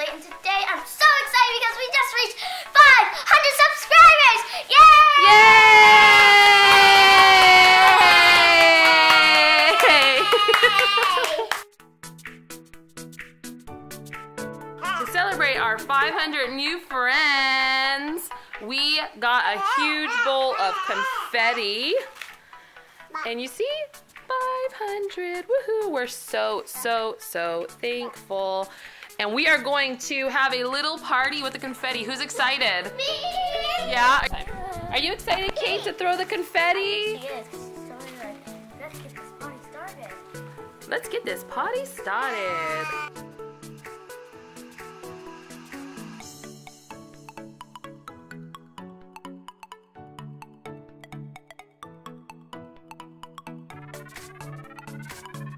Lily, and today I'm so excited because we just reached 500 subscribers! Yay! Yay! To celebrate our 500 new friends, we got a huge bowl of confetti. And you see? 500, woohoo! We're so thankful. And we are going to have a little party with the confetti. Who's excited? Me! Yeah? Are you excited, Kate, to throw the confetti? She is, because she's so like, let's get this party started. Let's get this party started.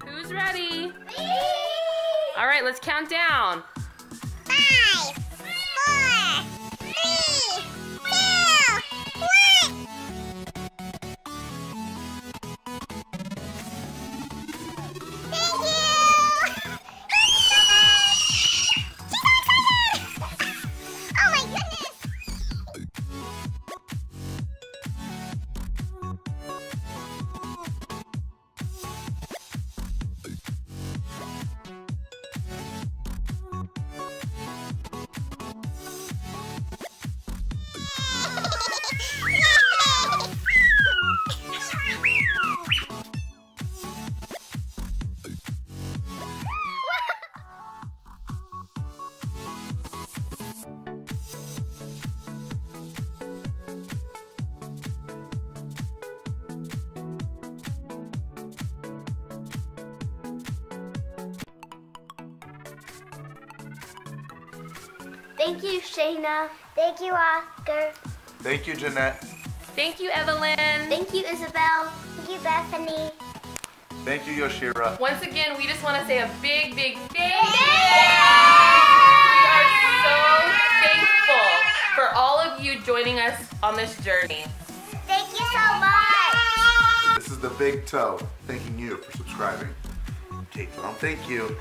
Who's ready? Me! All right, let's count down. 5, 4, 3, 2, 1. Thank you! Oh my goodness! Thank you, Shaunna. Thank you, Oscar. Thank you, Jeanette. Thank you, Evelyn. Thank you, Isabel. Thank you, Bethany. Thank you, Yoshira. Once again, we just want to say a big thank you. We are so thankful for all of you joining us on this journey. Thank you so much. This is the Big Toe thanking you for subscribing. Kate, thank you.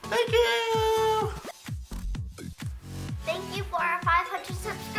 Thank you. Thank you for our 500 subscribers.